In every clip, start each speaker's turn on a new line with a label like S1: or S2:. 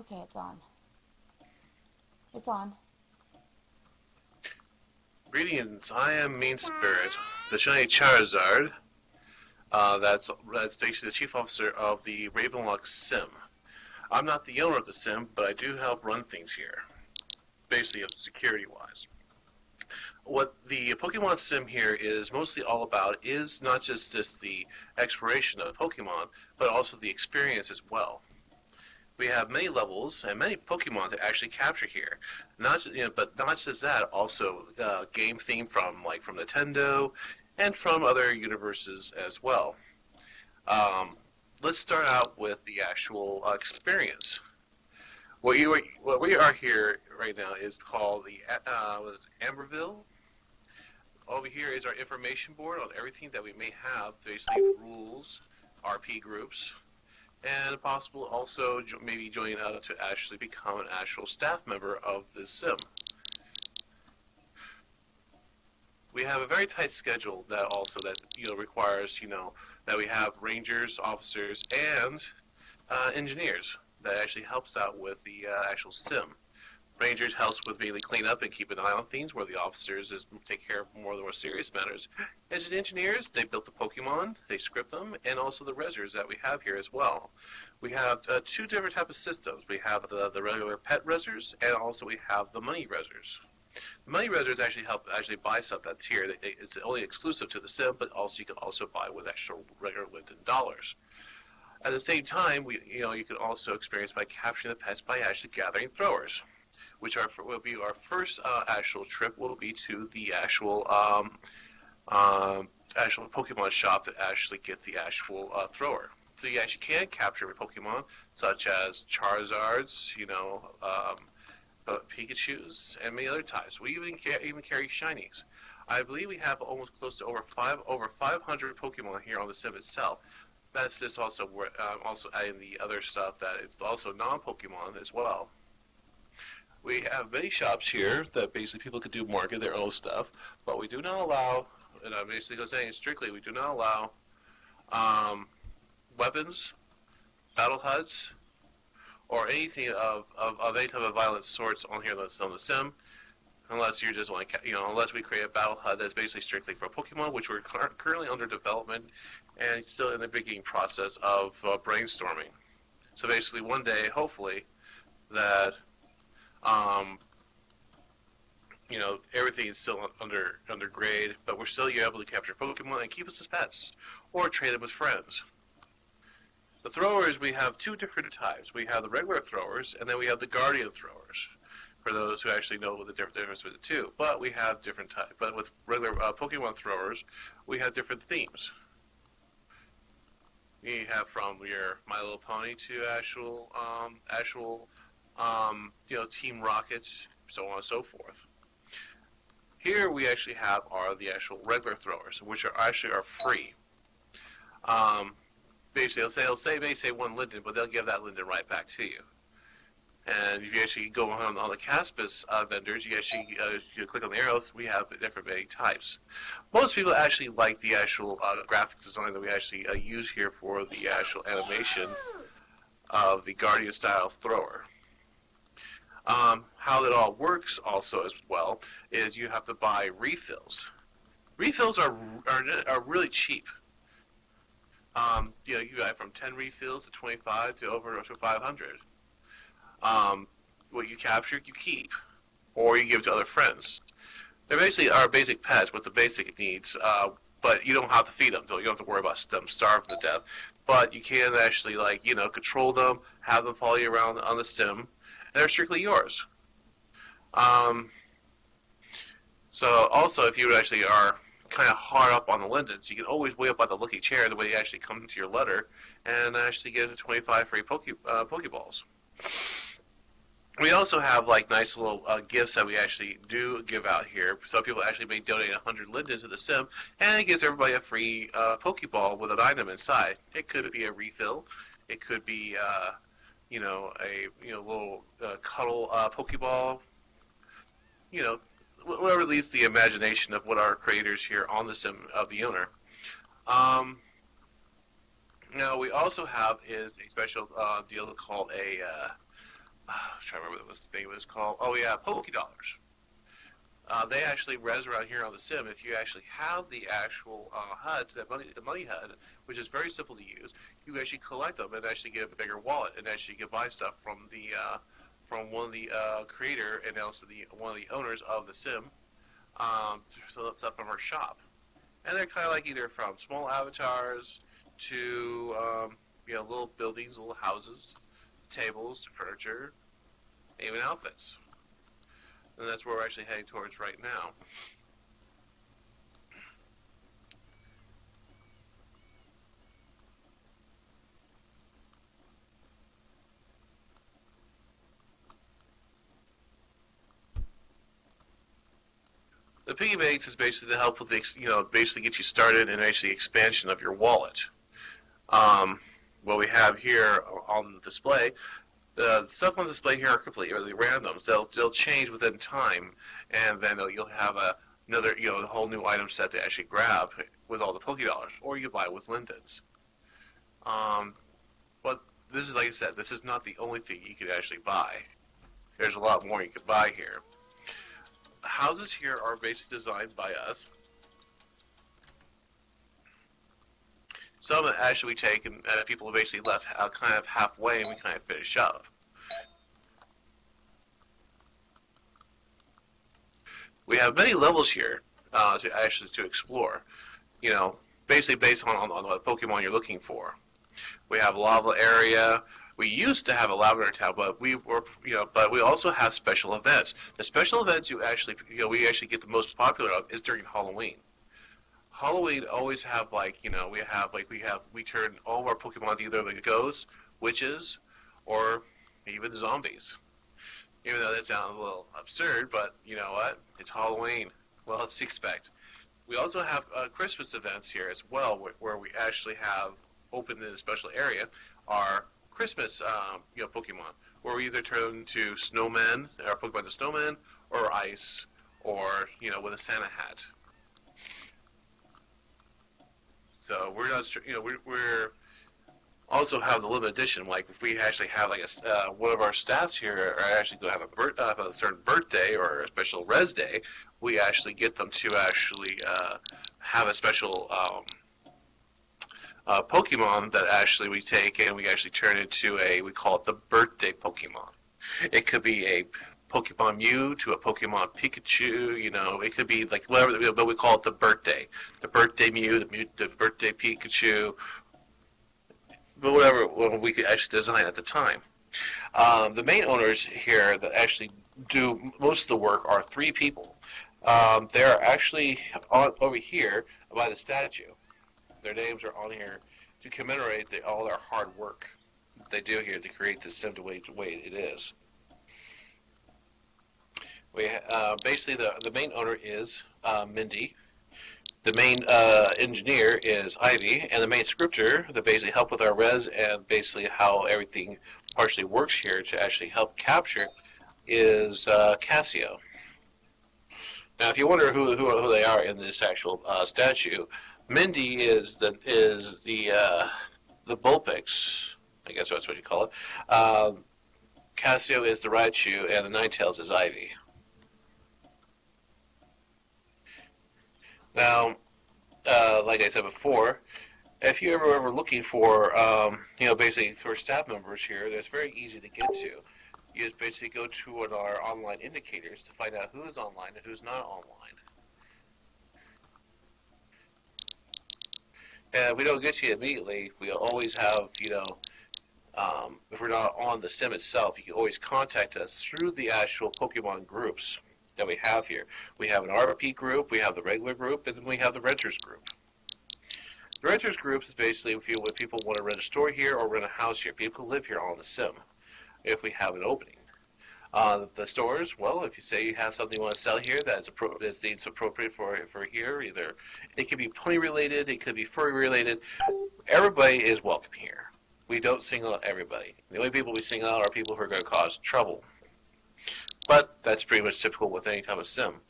S1: Okay, it's on. It's on.
S2: Greetings, I am Mean Spirit, the shiny Charizard. That's basically the chief officer of the Ravenlock Sim. I'm not the owner of the sim, but I do help run things here, basically security-wise. What the Pokemon Sim here is mostly all about is not just the exploration of Pokemon, but also the experience as well. We have many levels and many Pokemon to actually capture here. But not just that, also game theme from Nintendo and from other universes as well. Um, let's start out with the actual experience. What we are here right now is called the Amberville. Over here is our information board on everything that we may have, basically rules, RP groups, and possible also maybe join to actually become an actual staff member of this sim. We have a very tight schedule that also requires that we have rangers, officers, and engineers that actually helps out with the actual sim. Rangers helps with mainly clean up and keep an eye on things, where the officers take care of more of the more serious matters. As engineers, they built the Pokemon, they script them, and also the resers that we have here as well. We have two different types of systems. We have the regular pet resers, and also we have the money resers. The money resers actually help buy stuff that's here. It's only exclusive to the sim, but also you can also buy with actual regular Linden dollars. At the same time, you can also experience by capturing the pets by actually gathering throwers, which will be our first actual trip. Will be to the actual Pokemon shop to actually get the actual thrower. So you actually can capture Pokemon such as Charizards, Pikachu's, and many other types. We even carry shinies. I believe we have almost close to over 500 Pokemon here on the sim itself. That's just also also adding the other stuff that it's also non-Pokemon as well. We have many shops here that basically people can do market their own stuff, but we do not allow, and I'm basically saying strictly, we do not allow um, weapons, battle huts, or anything of any type of violent sorts on here that's on the sim, unless you're just like, unless we create a battle hut that's basically strictly for Pokemon, which we're currently under development and still in the beginning process of brainstorming. So basically, one day, hopefully, that um, everything is still under grade, but we're still able to capture Pokemon and keep us as pets, or trade them with friends. The throwers, we have two different types. We have the regular throwers, and then we have the Guardian throwers, for those who actually know the difference between the two. But we have different types. But with regular Pokemon throwers, we have different themes. We have from your My Little Pony to Team Rocket, so on and so forth. Here we actually have the actual regular throwers, which are free. Basically, they may say one Linden, but they'll give that Linden right back to you. And if you actually go on the Caspis vendors, you click on the arrows, we have different many types. Most people actually like the actual graphics design that we actually use here for the actual animation of the Guardian style thrower. How that all works also as well is you have to buy refills. Refills are really cheap. You buy from 10 refills to 25 to over to 500. What you capture, you keep, or you give to other friends. They're basically our basic pets with the basic needs, but you don't have to feed them, so you don't have to worry about them starving to death. But you can actually, control them, have them follow you around on the sim, and they're strictly yours. So also, if you actually are kind of hard up on the Lindens, you can always way up on the lucky chair the way you actually come to your letter and actually get 25 free Pokeballs. We also have nice little gifts that we actually do give out here. So people actually may donate 100 Lindens to the sim, and it gives everybody a free Pokeball with an item inside. It could be a refill. It could be a little cuddle Pokeball. Whatever leads the imagination of what our creators here on the sim of the owner. Now we also have is a special deal called a I'm trying to remember what the name was called. Oh yeah, Poké Dollars. They actually res around here on the sim. If you actually have the actual HUD, the money HUD, which is very simple to use, you actually collect them and actually get a bigger wallet, and actually you can buy stuff from one of the creator and also one of the owners of the sim. So that's up from her shop, and they're kind of like either from small avatars to little buildings, little houses, tables, furniture, even outfits. And that's where we're actually heading towards right now. The piggy banks is basically to help with basically get you started and actually expansion of your wallet. What we have here on the display, the stuff on display here are completely random. So they'll change within time, and then you'll have another a whole new item set to actually grab with all the Poké Dollars, or you can buy it with Lindens. But this is, like I said, this is not the only thing you can actually buy. There's a lot more you can buy here. The houses here are basically designed by us. Some actually we take and people have basically left kind of halfway, and we kind of finish up. We have many levels here to explore. Basically based on what Pokemon you're looking for. We have a lava area. We used to have a lavender town, but we also have special events. The special events we actually get the most popular of is during Halloween. Halloween always have we turn all of our Pokemon to either the ghosts, witches, or even zombies. Even though that sounds a little absurd, but you know what? It's Halloween. Well, let's expect. We also have Christmas events here as well, where we actually have open in a special area our Christmas Pokemon, where we either turn to snowmen, our Pokemon to snowmen, or ice, or with a Santa hat. So we're not, we're also have the limited edition. Like if we actually have like one of our staffs here are actually going to have a certain birthday or a special res day, we actually get them to actually have a special Pokemon that actually we take and we actually turn into we call it the birthday Pokemon. It could be a Pokemon Mew to a Pokemon Pikachu, it could be like whatever, but we call it the birthday. The birthday Mew, the birthday Pikachu, but whatever we could actually design at the time. The main owners here that actually do most of the work are 3 people. They're actually over here by the statue. Their names are on here to commemorate all their hard work they do here to create this sim the way it is. We basically the main owner is Mindy. The main engineer is Ivy, and the main scripter that basically help with our res and basically how everything partially works here to actually help capture is Cassio. Now, if you wonder who they are in this actual statue, Mindy is the Bullpix, I guess that's what you call it. Cassio is the Raichu, and the Ninetales is Ivy. Now, like I said before, if you're ever looking for, basically for staff members here, that's very easy to get to. You just basically go to our online indicators to find out who's online and who's not online. And if we don't get to you immediately, we always have, if we're not on the sim itself, you can always contact us through the actual Pokemon groups that we have here. We have an RP group, we have the regular group, and then we have the renters group. The renters group is basically if people want to rent a store here or rent a house here. People live here on the sim if we have an opening. The stores, well, if you say you have something you want to sell here that's deemed appropriate for here, either it could be pony related, it could be furry related. Everybody is welcome here. We don't single out everybody. The only people we single out are people who are going to cause trouble. But that's pretty much typical with any type of sim.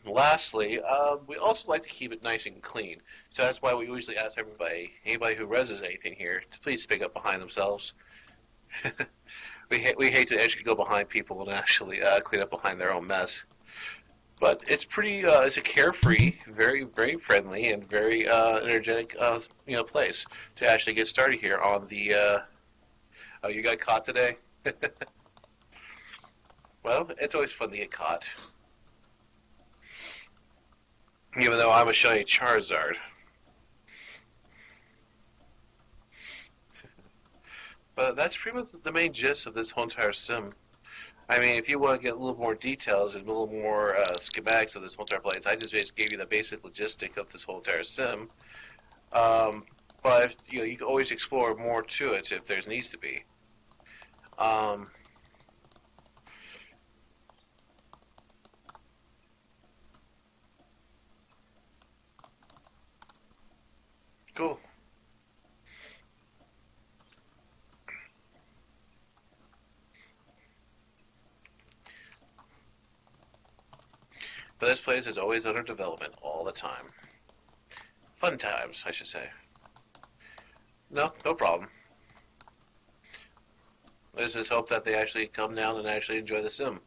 S2: Lastly, we also like to keep it nice and clean. So that's why we usually ask anybody who reses anything here, to please speak up behind themselves. we hate to actually go behind people and actually clean up behind their own mess. But it's pretty. It's a carefree, very friendly, and very energetic place to actually get started here on the. Oh, you got caught today? Well, it's always fun to get caught. Even though I'm a shiny Charizard. But that's pretty much the main gist of this whole entire sim. I mean, if you want to get a little more details and a little more schematics of this whole entire place, I just basically gave you the basic logistic of this whole entire sim. But if, you can always explore more to it if there needs to be. Cool. But this place is always under development all the time. Fun times, I should say. No, no problem. Let's just hope that they actually come down and actually enjoy the sim.